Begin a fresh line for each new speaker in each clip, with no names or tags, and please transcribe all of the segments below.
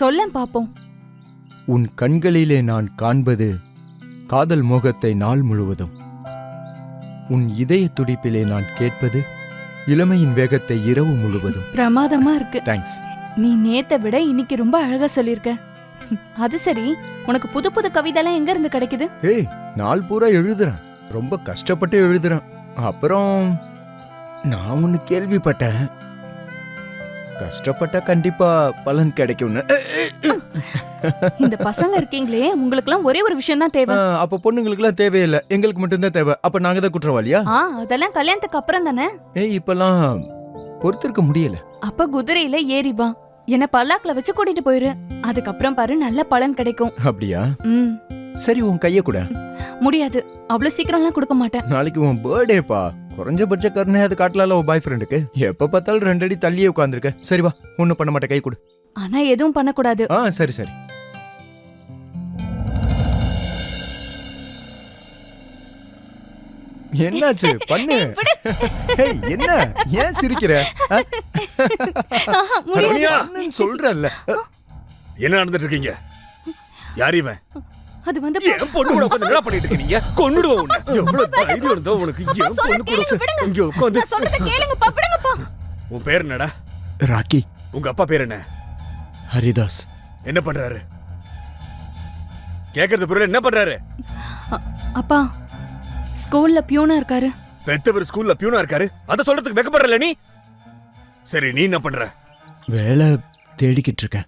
சொல்லேன் பாப்போம்.
உன் கண்களிலே நான் காண்பது காதல் மோகத்தை நாள் முழுவதும். உன் இதய துடிப்பிலே நான் கேட்பது இளமையின் வேகத்தை இரவு முழுவதும்.
பிரமாதமா இருக்கு.
தேங்க்ஸ்.
நீ நேத்தை விட இன்னைக்கு ரொம்ப அழகா சொல்லிருக்க. அது சரி, உனக்கு புது புது கவிதைலாம் எங்க இருந்து கிடைக்குது?
ஏய், நாள் பூரா எழுதுறேன், ரொம்ப கஷ்டப்பட்டு எழுதுறேன். அப்புறம் நான் ஒன்னு கேள்விப்பட்டேன், கஷ்டப்பட்டா கண்டிப்பா பலன் கிடைக்கும்னு.
இந்த பசங்க இருக்கீங்களே, உங்களுக்குலாம் ஒரே ஒரு விஷயம் தான் தேவை.
அப்ப பொண்ணுங்களுக்குலாம் தேவையில்லை, எங்களுக்கு மட்டும்தான் தேவை. அப்ப நாங்க தான் குற்றவாளியா?
அதெல்லாம் கல்யாணத்துக்கு அப்புறம் தானே.
ஏய், இப்பெல்லாம் பொறுத்திருக்க முடியல.
அப்ப குதிரையில ஏறி வா, என்ன பல்லாக்குல வச்சு கூட்டிட்டு போயிரு. அதுக்கப்புறம் பாரு, நல்ல பலன் கிடைக்கும்.
அப்படியா? சரி, உன் கைய கூட.
முடியாது, அவ்வளவு சீக்கிரம்லாம் கொடுக்க மாட்டேன்.
நாளைக்கு உன் பர்த்டேப்பா, குறைஞ்சபட்ச கருணை அது காட்டலால உன் பாய் ஃப்ரெண்டுக்கு. எப்ப பார்த்தாலும் 2 அடி தள்ளியே உட்காந்துருக்க. சரி வா, ஒன்னும் பண்ண மாட்டேன், கை கொடு.
ஆனா எதுவும் பண்ணக்கூடாது.
சரி சரி. என்னாச்சு? பண்ணு. என்ன ஏன் சிரிக்கிற? சொல்றல்ல.
என்ன நடந்துட்டு இருக்கீங்க? யார் இவன்?
அது வந்து
என் பொண்ணு கூட உட்கார்ந்து என்ன பண்ணிட்டு இருக்கீங்க? கொன்னுடுவேன் உன்னை. எவ்வளவு தைரியம் இருந்தா உனக்கு? என் பொண்ணு கூட இங்க உட்கார்ந்து
சொல்றத கேளுங்கப்பா, விடுங்கப்பா.
உன் பேர் என்னடா?
ராக்கி.
உங்க அப்பா பேர் என்ன?
ஹரிதாஸ்.
என்ன பண்றாரு? கேக்குறது புரியல, என்ன பண்றாரு?
அப்பா ஸ்கூல்ல பியூனா இருக்காரு.
பெத்தவர் ஸ்கூல்ல பியூனா இருக்காரு, அத சொல்றதுக்கு வெக்கப்படுறல நீ? சரி, நீ என்ன பண்ற?
வேலை தேடிக்கிட்டு இருக்கேன்.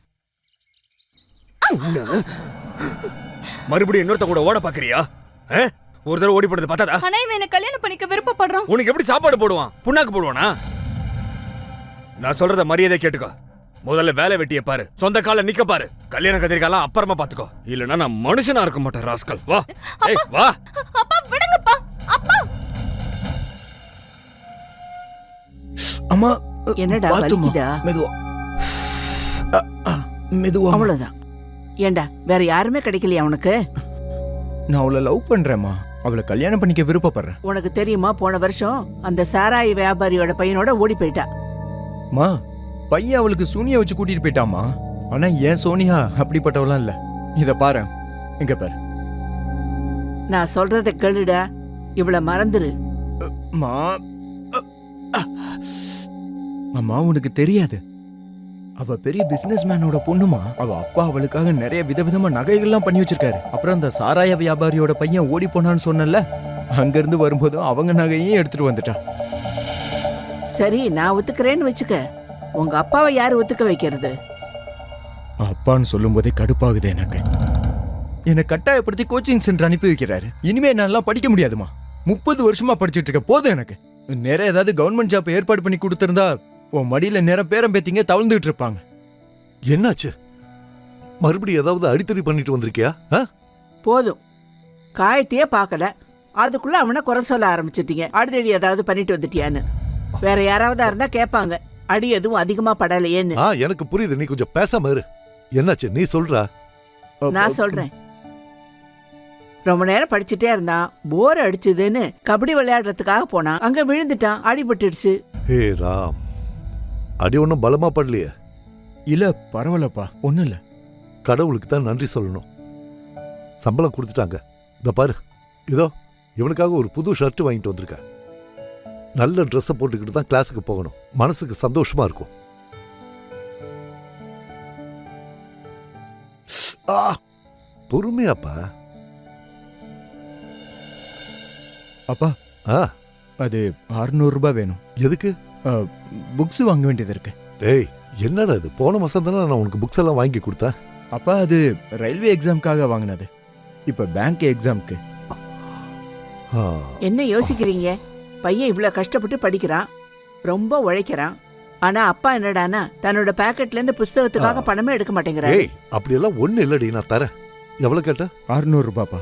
மறுபடியும் இன்னொருத்த கூட ஓட பாக்குறியா? ஒரு தடவை ஓடி போடுறது பார்த்தாதா?
ஆனா இவன் என்ன கல்யாணம் பண்ணிக்க விருப்பப்படுறான்.
உனக்கு எப்படி சாப்பாடு போடுவான்? புண்ணாக்கு போடுவானா? நான் சொல்றத மரியாதை கேட்டுக்கோ. முதல்ல வேலை வெட்டிய பாரு, சொந்த கால நிக்க பாரு. கல்யாண கத்திரிக்காலாம் அப்புறமா பாத்துக்கோ, இல்லனா நான் மனுஷனா இருக்க மாட்டேன். ராஸ்கல், வா. ஏய் வா.
அப்பா விடுங்கப்பா. அப்பா.
அம்மா,
என்னடா வலிக்குதா?
மெதுவா மெதுவா.
அவ்வளவுதான். ஏண்டா வேற யாருமே கிடைக்கலையா உனக்கு?
நான் அவளை லவ் பண்றேம்மா, அவளை கல்யாணம் பண்ணிக்க விருப்பப்படுறேன்.
உனக்கு தெரியுமா, போன வருஷம் அந்த சாராய் வியாபாரியோட பையனோட ஓடி போயிட்டா.
மா, பையன் அவளுக்கு சூனியா வச்சு கூட்டிட்டு போயிட்டாமா. ஆனா ஏன் சோனியா அப்படிப்பட்டவளாம் இல்ல. இத பாரு, இங்க பாரு.
நான் சொல்றத கேளுடா, இவள மறந்துரு.
அம்மா, உனக்கு தெரியாது, அவ பெரிய பிசினஸ் மேனோட பொண்ணுமா. அவ அப்பா அவளுக்காக நிறைய விதவிதமா நகைகள்லாம் பண்ணி வச்சிருக்காரு. அப்புறம் அந்த சாராய வியாபாரியோட பையன் ஓடி போனான்னு சொன்னல, அங்க இருந்து வரும்போதும் அவங்க நகையும் எடுத்துட்டு வந்துட்டான்.
சரி, நான் ஒத்துக்கிறேன்னு வச்சுக்க, உங்க அப்பாவை யாரு ஒத்துக்க வைக்கிறது?
அப்பான்னு சொல்லும் போதே கடுப்பாகுது எனக்கு. என்னை கட்டாயப்படுத்தி கோச்சிங் சென்டர் அனுப்பி வைக்கிறாரு. இனிமே என்னால படிக்க முடியாதுமா. 30 வருஷமா படிச்சுட்டு இருக்கேன், போதும் எனக்கு. நேரம் ஏதாவது கவர்மெண்ட் ஜாப் ஏற்பாடு பண்ணி கொடுத்திருந்தா உன் மடியில நேரம் பேரம் பேத்திங்க தவழ்ந்துட்டு இருப்பாங்க.
என்னாச்சு? மறுபடியும் ஏதாவது அடித்தடி பண்ணிட்டு வந்திருக்கியா?
போதும், காயத்தையே பார்க்கல, அதுக்குள்ள அவனை குறை சொல்ல ஆரம்பிச்சிட்டீங்க. அடிதடி ஏதாவது பண்ணிட்டு வந்துட்டியான்னு. வேற யாராவதா இருந்தா கேட்பாங்க, அடி எதுவும் அதிகமா படலையேன்னு.
எனக்கு புரியுது, நீ கொஞ்சம் பேசாம இரு. என்னாச்சு நீ சொல்றா?
நான் சொல்றேன். ரொம்ப நேரம் படிச்சுட்டே இருந்தான், போர் அடிச்சதுன்னு கபடி விளையாடுறதுக்காக போனான். அங்க விழுந்துட்டான், அடிபட்டுடுச்சு.
ஹே ராம், அடி ஒன்னும் பலமா படலையே?
இல்ல, பரவாயில்லப்பா, ஒண்ணும் இல்ல.
கடவுளுக்கு தான் நன்றி சொல்லணும். சம்பளம் கொடுத்துட்டாங்க. இத பாரு, இதோ இவனுக்காக ஒரு புது ஷர்ட் வாங்கிட்டு வந்திருக்க. நல்ல ட்ரெஸ்ஸை போட்டுக்கிட்டு தான் கிளாஸுக்கு போகணும், மனசுக்கு சந்தோஷமா இருக்கும். பொறுமையாப்பா.
அப்பா, அது 600 ரூபாய் வேணும்.
எதுக்கு?
புக்ஸ் வாங்க வேண்டியது இருக்கு.
டேய், என்னடா இது? போன மாசம் தானே நான் உனக்கு புக்ஸ் எல்லாம் வாங்கி கொடுத்தேன்.
அப்பா, அது ரயில்வே எக்ஸாம்காக வாங்கினது, இப்ப பேங்க் எக்ஸாம்க்கு.
என்ன யோசிக்கிறீங்க? பையன் இவ்வளவு கஷ்டப்பட்டு படிக்கிறான், ரொம்ப உழைக்கிறான். ஆனா அப்பா என்னடானா தன்னோட பாக்கெட்ல இருந்து புஸ்தகத்துக்காக பணமே எடுக்க மாட்டேங்கிறாரு.
ஏய், அப்படியெல்லாம் ஒண்ணு இல்லடி, நான் தரேன். எவ்வளவு கேட்ட?
600 ரூபாப்பா.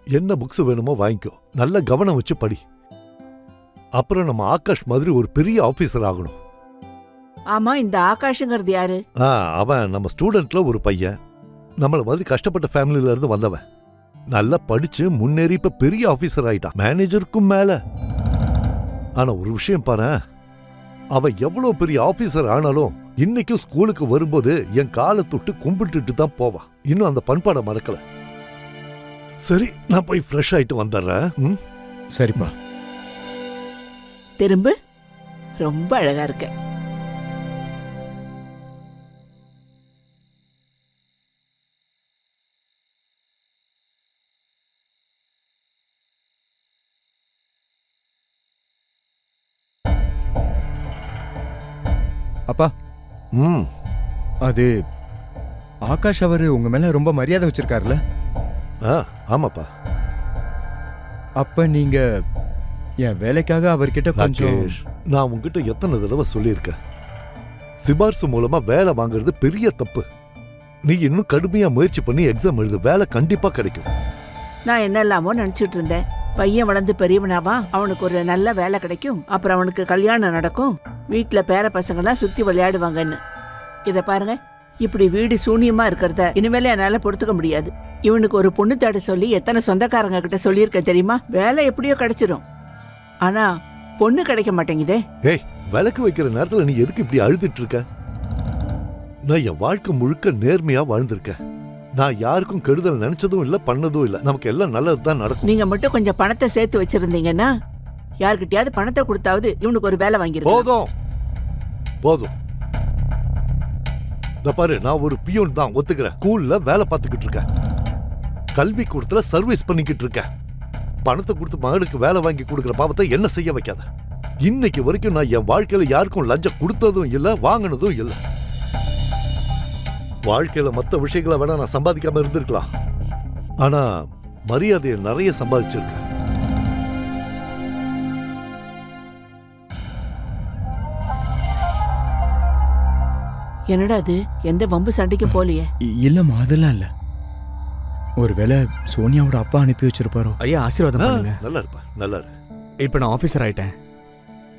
என்ன புக்ஸ் வேணுமோ வாங்கிக்கோ, நல்ல கவனம் வச்சு படி. அப்புறம் நம்ம ஆகாஷ் மாதிரி ஒரு பெரிய ஆபீசர் ஆகணும்.
ஆமா, இந்த ஆகாஷ்ங்கிறது யாரு?
அவன் நம்ம ஸ்டூடெண்ட்ல ஒரு பையன், நம்மள மாதிரி கஷ்டப்பட்ட ஃபேமிலில இருந்து வந்தவன். நல்லா படிச்சு முன்னேறி இப்ப பெரிய ஆபீசர் ஆயிட்டான், மேனேஜருக்கும் மேல. ஆனா ஒரு விஷயம் பாரு, அவன் எவ்வளவு பெரிய ஆபீசர் ஆனாலும் இன்னைக்கும் ஸ்கூலுக்கு வரும்போது என் காலை தொட்டு கும்பிட்டுட்டு தான் போவான். இன்னும் அந்த பண்பாடை மறக்கல. சரி, நான் போய் ஃப்ரெஷ் ஆயிட்டு வந்துடுறேன். ம்?
சரிப்பா.
திரும்ப ரொம்ப அழகா இருக்க.
அப்பா,
ம்.
அது ஆகாஷ் அவரு உங்க மேல ரொம்ப மரியாதை வச்சிருக்காருல்ல?
ஆ, ஆமாப்பா.
அப்ப நீங்க என் வேலைக்காக அவர்கிட்ட கொஞ்சம்
ராகேஷ், நான் உங்ககிட்ட எத்தனை தடவை சொல்லியிருக்கேன், சிபார்சு மூலமா வேலை வாங்குறது பெரிய தப்பு. நீ இன்னும் கடுமையா முயற்சி பண்ணி எக்ஸாம் எழுது, வேலை கண்டிப்பா கிடைக்கும்.
நான் என்னெல்லாமோ நினைச்சிட்டு இருந்தேன். பையன் வளர்ந்து பெரியவனாவா, அவனுக்கு ஒரு நல்ல வேலை கிடைக்கும், அப்புறம் அவனுக்கு கல்யாணம் நடக்கும், வீட்டுல பேர பசங்கெல்லாம் சுத்தி விளையாடுவாங்கன்னு. இத பாருங்க, இப்படி வீடு சூனியமா இருக்கிறத இனிமேல என்னால பொறுத்துக்க முடியாது. இவனுக்கு ஒரு பொண்ணு தேட சொல்லி எத்தனை சொந்தக்காரங்க கிட்ட சொல்லியிருக்க தெரியுமா? வேலை எப்படியோ கிடைச்சிரும், ஆனா பொண்ணு கிடைக்க மாட்டேங்குதே.
ஏய், விளக்கு வைக்கிற நேரத்துல நீ எதுக்கு இப்படி அழுதுட்டு இருக்க? நான் என் வாழ்க்கை முழுக்க நேர்மையா வாழ்ந்திருக்கேன். நான் யாருக்கும் கெடுதல் நினைச்சதும் இல்ல, பண்ணதும் இல்ல. நமக்கு எல்லாம் நல்லதுதான் நடக்கும்.
நீங்க மட்டும் கொஞ்சம் பணத்தை சேர்த்து வச்சிருந்தீங்கன்னா யார்கிட்டயாவது பணத்தை கொடுத்தாவது இவனுக்கு ஒரு வேலை வாங்கிருக்கோம்.
போதும் போதும். இந்த பாரு, நான் ஒரு பியூன் தான், ஒத்துக்கிறேன். ஸ்கூல்ல வேலை பார்த்துக்கிட்டு இருக்கேன், கல்வி கூடத்துல சர்வீஸ் பண்ணிக்கிட்டு இருக்கேன். பணத்தை கொடுத்து மகனுக்கு வேலை வாங்கி கொடுக்குற பாவத்தை என்ன செய்ய வைக்காத. இன்னைக்கு வரைக்கும் நான் என் வாழ்க்கையில யாருக்கும் லஞ்சம் கொடுத்ததும் இல்ல, வாங்கினதும் இல்ல. வாழ்க்கையில மத்த விஷயங்களை வேணா நான் சம்பாதிக்காம இருந்திருக்கலாம், ஆனா மரியாதையை நிறைய சம்பாதிச்சிருக்கேன்.
என்னடா அது, எந்த வம்பு சண்டைக்கு போலியே?
இல்லம்மா, அதெல்லாம் இல்ல. ஒருவேளை சோனியாவோட அப்பா அனுப்பி வச்சிருப்பாரோ.
ஐயா ஆசீர்வாதம் பண்ணுங்க.
நல்லா இருப்பா, நல்லா இரு.
இப்ப நான் ஆபீசர் ஆயிட்டேன்.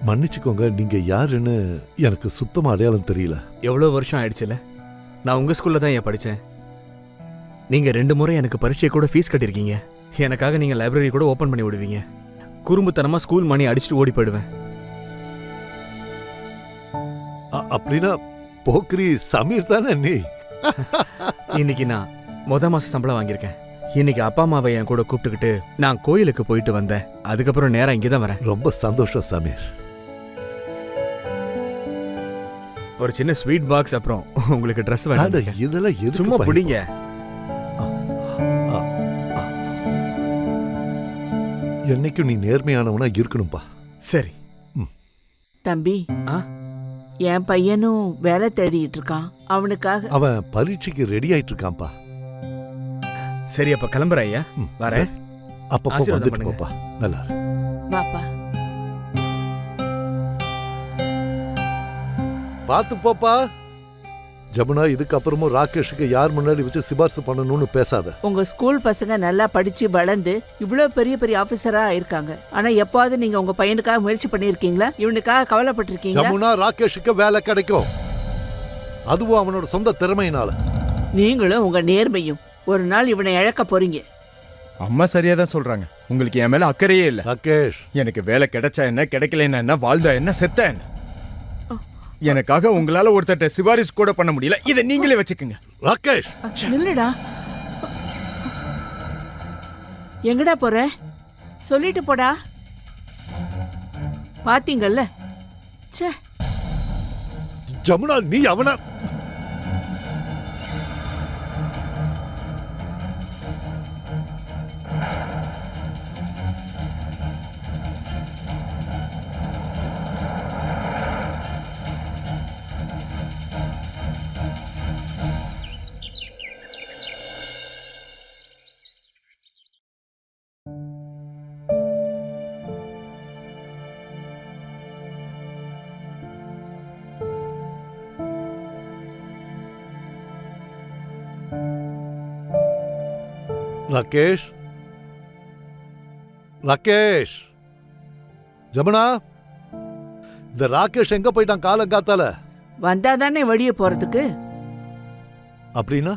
மன்னிச்சுக்கோங்க, நீங்க யாருன்னு எனக்கு சுத்தமா அடையாளம் தெரியல.
எவ்வளவு வருஷம் ஆயிடுச்சுல, நான் உங்க ஸ்கூல்ல தான் ஏன் படிச்சேன். நீங்க 2 முறை எனக்கு பரீட்சை கூட ஃபீஸ் கட்டிருக்கீங்க. எனக்காக நீங்க லைப்ரரி கூட ஓபன் பண்ணி விடுவீங்க. குறும்புத்தனமா ஸ்கூல் மணி அடிச்சுட்டு ஓடி போயிடுவேன்.
அப்படின்னா போக்ரி சமீர் தானே நீ?
இன்னைக்கு நான் மாச சம்பளம் வாங்கியிருக்கேன். இன்னைக்கு அப்பா அம்மாவை என் கூட கூப்பிட்டுக்கிட்டு நான் கோயிலுக்கு போயிட்டு வந்தேன். அதுக்கப்புறம் நேரா இங்கதான் வரேன்.
ரொம்ப சந்தோஷம் சமீர்.
ஒரு சின்ன ஸ்வீட் பாக்ஸ், அப்புறம் உங்களுக்கு ட்ரெஸ்
அட,
வேணும்.
இதெல்லாம் எதுக்கு
சும்மா
பயப்பட-
பிடிங்க.
என்னைக்கும் நீ நேர்மையானவனா இருக்கணும்பா.
சரி.
தம்பி,
ஆ?
என் பையனும் வேலை தேடிட்டு இருக்கான். அவனுக்காக
அவன் பரீட்சைக்கு ரெடி ஆயிட்டு இருக்கான்பா.
சரி, அப்ப கிளம்புறேன் ஐயா.
ம்,
வரேன்.
சரி. அப்பப்போ
ஆசீர்வாதம்
வந்துட்டு
பண்ணுங்க.
போப்பா. நல்லா இரு.
வாப்பா.
பார்த்து போப்பா. ஜமுனா, இதுக்கப்புறமும் ராகேஷுக்கு யார் முன்னாடி வச்சு சிபாரிசு பண்ணணும்னு பேசாத.
உங்க ஸ்கூல் பசங்க நல்லா படிச்சு வளர்ந்து இவ்வளவு பெரிய பெரிய ஆபீசரா இருக்காங்க. ஆனா எப்பாவது நீங்க உங்க பையனுக்காக முயற்சி பண்ணிருக்கீங்களா? இவனுக்காக கவலைப்பட்டிருக்கீங்களா?
ஜமுனா, ராகேஷுக்கு வேலை கிடைக்கும், அதுவும் அவனோட சொந்த திறமையினால.
நீங்களும் உங்க நேர்மையும் ஒரு நாள் இவனை இழக்க போறீங்க.
அம்மா சரியா தான் சொல்றாங்க. உங்களுக்கு என் மேல அக்கறையே இல்ல.
ராகேஷ்,
எனக்கு வேலை கிடைச்சா என்ன, கிடைக்கலன்னா என்ன, வாழ்ந்தா என்ன, செத்தா என்ன, எனக்காக உங்களால ஒருத்தட்ட சிபாரிசு கூட பண்ண முடியல. இதை நீங்களே வச்சுக்கோங்க.
ராகேஷ்,
நில்லுடா. எங்கடா போற? சொல்லிட்டு போடா. பாத்தீங்கல்ல, ச்சே.
ஜமுனா, நீ அவன ராகேஷ், ராகேஷ். ஜமுனா, இந்த ராகேஷ் எங்க போயிட்டான் காலங்காத்தால?
வந்தாதானே வெளியே போறதுக்கு.
அப்படின்னா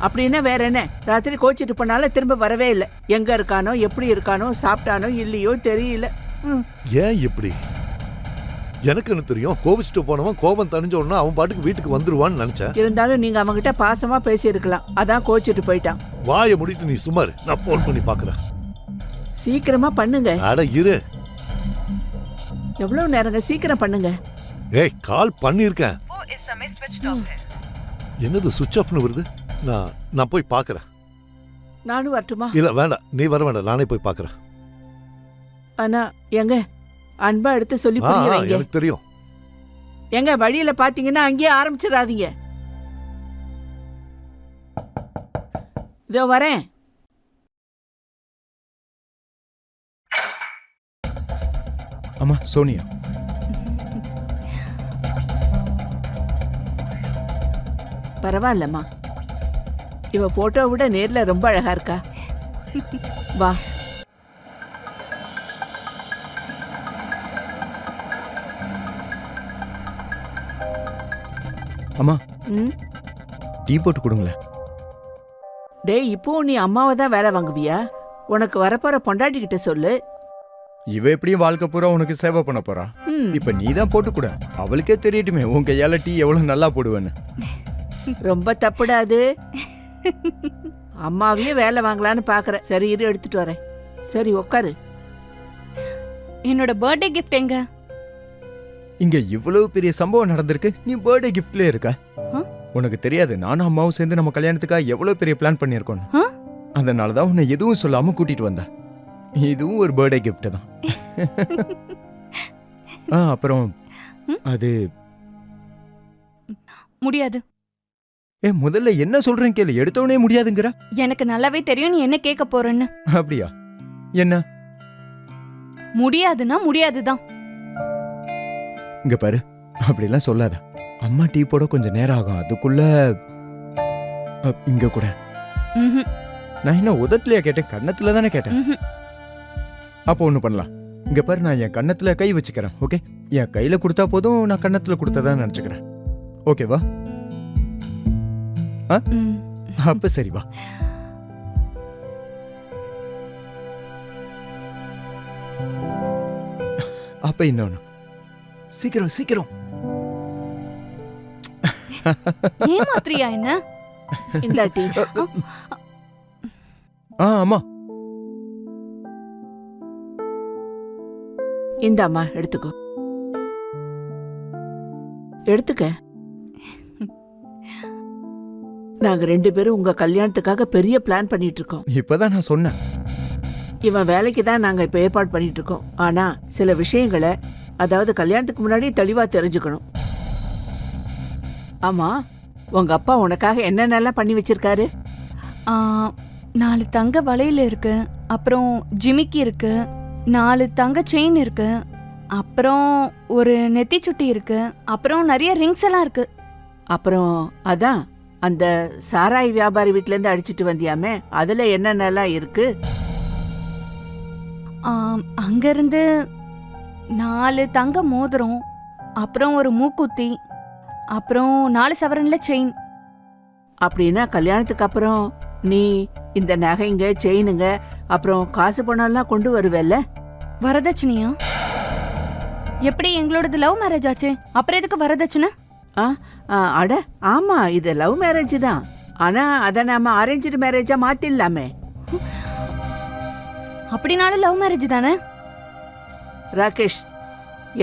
அப்படின்னா வேற என்ன? ராத்திரி கோச்சிட்டு போனால திரும்ப வரவே இல்லை. எங்க இருக்கானோ, எப்படி இருக்கானோ, சாப்பிட்டானோ இல்லையோ தெரியல.
ஏன் இப்படி? எனக்கு என்ன தெரியும், கோபிச்சுட்டு போனவன் கோபம் தணிஞ்ச உடனே அவன் பாட்டுக்கு வீட்டுக்கு வந்துருவான்னு நினைச்சேன்.
இருந்தாலும் நீங்க அவன்கிட்ட பாசமா பேசியிருக்கலாம், அதான் கோச்சிட்டு போயிட்டான்.
வாயை முடிட்டு நீ சுமாரு, நான் போன் பண்ணி பாக்குறேன்.
சீக்கிரமா பண்ணுங்க.
அட இரு.
எவ்வளவு நேரங்க, சீக்கிரம் பண்ணுங்க.
ஏய், கால் பண்ணிருக்கேன். என்னது சுவிட்ச் ஆஃப்னு வருது? நான் போய் பாக்குறேன்.
நானும் வரட்டுமா?
இல்ல வேண்டாம், நீ வர வேண்டாம், நானே போய் பாக்குறேன்.
ஆனா எங்க அன்பா எடுத்து சொல்லி புரிய வைங்க.
எனக்கு தெரியும்.
எங்க வழியில பாத்தீங்கன்னா அங்கேயே ஆரம்பிச்சிடாதீங்க. இதோ வரேன்.
அம்மா சோனியா.
பரவாயில்லம்மா, இவ போட்டோ விட நேர்ல ரொம்ப அழகா இருக்கா. வா.
அம்மா
ம்.
டீ போட்டு கொடுங்களேன்.
டேய், இப்போ நீ அம்மாவை தான் வேலை வாங்குவியா? உனக்கு வரப்போற பொண்டாட்டி கிட்ட சொல்லு.
இவ எப்படியும் வாழ்க்கை பூரா உனக்கு சேவை பண்ண போறா.
ம்.
இப்ப நீ தான் போட்டு கூட, அவளுக்கே தெரியட்டுமே உன் கையால டீ எவ்வளவு நல்லா போடுவேன்னு.
ரொம்ப தப்புடாது. அம்மாவையே வேலை வாங்கலான்னு பாக்குற. சரி இரு, எடுத்துட்டு வரேன். சரி உக்காரு.
என்னோட பர்த்டே கிஃப்ட் எங்க?
இங்க இவ்வளவு பெரிய சம்பவம் நடந்திருக்கு, நீ பர்த்டே கிஃப்ட்ல இருக்க.
ஆ?
உனக்கு தெரியாது நானும் அம்மாவும் சேர்ந்து நம்ம கல்யாணத்துக்காக எவ்வளவு பெரிய பிளான் பண்ணியிருக்கோம்.
ஆ?
அதனாலதான் உன்னை எதுவும் சொல்லாம கூட்டிட்டு வந்தேன். இதுவும் ஒரு பர்த்டே கிஃப்ட் தான். அப்புறம் அது
முடியாது.
முதல்ல என்ன சொல்றேன் கேளு, எடுத்தவனே முடியாதுங்கிற.
எனக்கு நல்லாவே தெரியும் நீ என்ன கேட்க போறன்னு.
அப்படியா? என்ன?
முடியாதுன்னா முடியாதுதான்.
இங்க பாரு, அப்படிலாம் சொல்லாத. அம்மா டீ போட கொஞ்சம் நேரம் ஆகும், அதுக்குள்ள இங்க கூட.
ம்ஹும்.
நான் என்ன உதட்டுலயா கேட்டேன், கன்னத்துல தானே கேட்டேன்.
ம்ஹும்.
அப்போ ஒண்ணு பண்ணலாம். இங்க பாரு, நான் என் கன்னத்துல கை வச்சுக்கிறேன். ஓகே, என் கையில கொடுத்தா போதும், நான் கன்னத்துல கொடுத்ததா நினைச்சுக்கிறேன். ஓகேவா?
ம்.
அப்ப சரி வா. அப்ப இன்னொன்னு, சீக்கிரம் சீக்கிரம்.
ஏமாத்திரியா என்ன?
இந்த டீ.
ஆமா.
இந்த அம்மா எடுத்துக்கோ. எடுத்துக்க. நாங்க 2 பேரும் உங்க கல்யாணத்துக்காக பெரிய பிளான் பண்ணிட்டு இருக்கோம்.
இப்பதான் நான் சொன்னேன்.
இவன் வேலைக்கு தான் நாங்க இப்ப ஏற்பாடு பண்ணிட்டு இருக்கோம். ஆனா சில விஷயங்களை, அதாவது கல்யாணத்துக்கு முன்னாடி தெளிவா தெரிஞ்சுக்கணும். ஆமா, உங்க அப்பா உனக்காக என்னென்னலாம் பண்ணி வச்சிருக்காரு?
4 தங்க வளையல் இருக்கு, அப்புறம் ஜிமிக்கி இருக்கு, 4 தங்க செயின் இருக்கு, அப்புறம் ஒரு நெத்தி சுட்டி இருக்கு, அப்புறம் நிறைய ரிங்ஸ் எல்லாம் இருக்கு.
அப்புறம் அதான் அந்த சாராய் வியாபாரி வீட்ல இருந்து அடிச்சிட்டு வந்தியாமே, அதுல என்னென்னலாம் இருக்கு?
அங்கிருந்து 4 தங்க மோதிரம், அப்புறம் ஒரு மூக்குத்தி, அப்புறம் 4 சவரன்ல செயின்.
அப்படின்னா கல்யாணத்துக்கு அப்புறம் நீ இந்த நகைங்க, செயினுங்க, அப்புறம் காசு பணம்லாம் கொண்டு வருவல்ல?
வரதட்சணையா? எப்படி, எங்களோடது லவ் மேரேஜ் ஆச்சு, அப்புறம் எதுக்கு வரதட்சணை?
அட ஆமா, இது லவ் மேரேஜ் தான். ஆனா அத நாம அரேஞ்ச்டு மேரேஜா மாத்திடலாமே.
அப்படினாலும் லவ் மேரேஜ் தானே?
ராகேஷ்,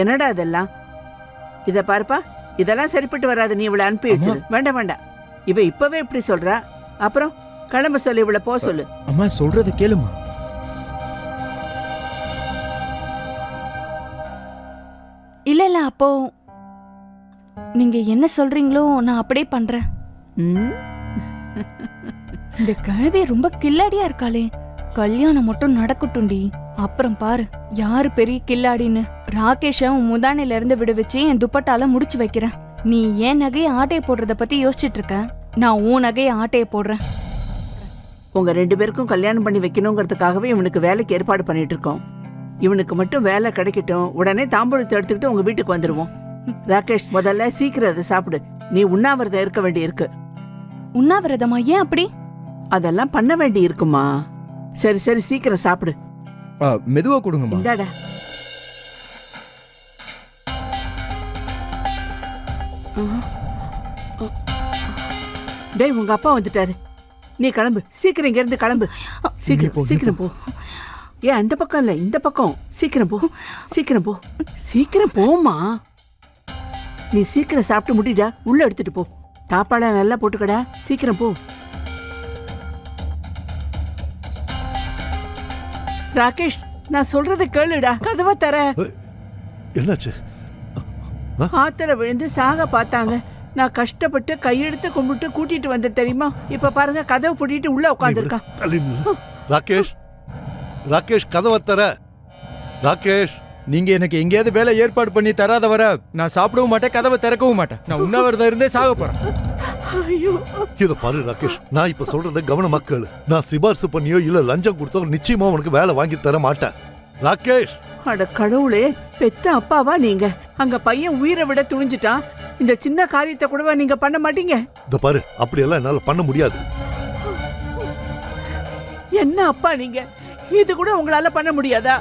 என்னடா இதெல்லாம்? இத பாருப்பா, இதெல்லாம் சரிப்பட்டு வராது. நீ இவளை அனுப்பி வச்சிரு. வேண்டாம் வேண்டாம், இவ இப்பவே இப்படி சொல்றா. அப்புறம் கிளம்ப சொல்லு, இவளை போ சொல்லு.
அம்மா சொல்றத கேளுமா.
இல்ல இல்ல, அப்போ நீங்க என்ன சொல்றீங்களோ நான் அப்படியே பண்றேன்.
ம்?
இந்த கிழவி ரொம்ப கில்லாடியா இருக்காளே. கல்யாணம் மட்டும் நடக்கட்டும்டி, அப்புறம் பாரு யாரு பெரிய கில்லாடின்னு. ராகேஷ உன் முதானையில இருந்து விடுவிச்சு என் துப்பட்டால முடிச்சு வைக்கிறேன். நீ ஏன் நகையை ஆட்டைய போடுறத பத்தி யோசிச்சுட்டு இருக்க, நான் உன் நகையை ஆட்டைய போடுறேன்.
உங்க 2 பேருக்கும் கல்யாணம் பண்ணி வைக்கணுங்கிறதுக்காகவே இவனுக்கு வேலைக்கு ஏற்பாடு பண்ணிட்டு இருக்கோம். இவனுக்கு மட்டும் வேலை கிடைக்கட்டும், உடனே தாம்பூலத்தை எடுத்துக்கிட்டு உங்க வீட்டுக்கு வந்துருவோம். ராகேஷ், முதல்ல சீக்கிரம் அதை சாப்பிடு. நீ உண்ணாவிரதம் இருக்க வேண்டி இருக்கு.
உண்ணாவிரதமா? ஏன் அப்படி?
அதெல்லாம் பண்ண வேண்டி இருக்குமா? சரி சரி, சீக்கிரம் சாப்பிடு.
மெதுவா கொடுங்கம்மா.
இந்தாடா. டேய் உங்க அப்பா வந்துட்டாரு. நீ கிளம்பு, சீக்கிரம் இங்க இருந்து கிளம்பு. சீக்கிரம் சீக்கிரம் போ. ஏன் அந்த பக்கம் இல்ல, இந்த பக்கம். சீக்கிரம் போ, சீக்கிரம் போ, சீக்கிரம் போமா. நீ சீக்கிரம் சாப்பிட்டு முட்டிடா, உள்ள எடுத்துட்டு போ. தாப்பாடா நல்லா போட்டுக்கடா, சீக்கிரம் போ. ராகேஷ், நான் சொல்றதை கேளுடா, கதவை தர.
என்னாச்சு?
ஆத்துல விழுந்து சாக பார்த்தாங்க. நான் கஷ்டப்பட்டு கையெடுத்து கும்பிட்டு கூட்டிட்டு வந்தேன் தெரியுமா? இப்ப பாருங்க, கதவை பூட்டிட்டு உள்ள உட்காந்துருக்கா.
தள்ளி நில்லு. ராகேஷ், ராகேஷ் கதவை தர. ராகேஷ்,
நீங்க எனக்கு எங்கேயாவது வேலை ஏற்பாடு பண்ணி தராத வர நான் சாப்பிடவும் மாட்டேன், கதவை திறக்கவும் மாட்டேன். நான் உண்ணாவிரதம் இருந்தே சாக போறேன்.
ஐயோ,
இத பாரு ராகேஷ், நான் இப்ப சொல்றத கவனமா கேளு. நான் சிபாரிசு பண்ணியோ இல்ல லஞ்சம் கொடுத்தோ நிச்சயமா உனக்கு வேலை வாங்கி தர மாட்டேன். ராகேஷ்,
அட கடவுளே, பெத்த அப்பாவா நீங்க? அங்க பையன் உயிரை விட துணிஞ்சிட்டான். இந்த சின்ன காரியத்தை கூடவா நீங்க பண்ண மாட்டீங்க?
இத பாரு, அப்படியெல்லாம் என்னால பண்ண முடியாது.
என்ன அப்பா நீங்க? இது கூட உங்களால பண்ண முடியாதா?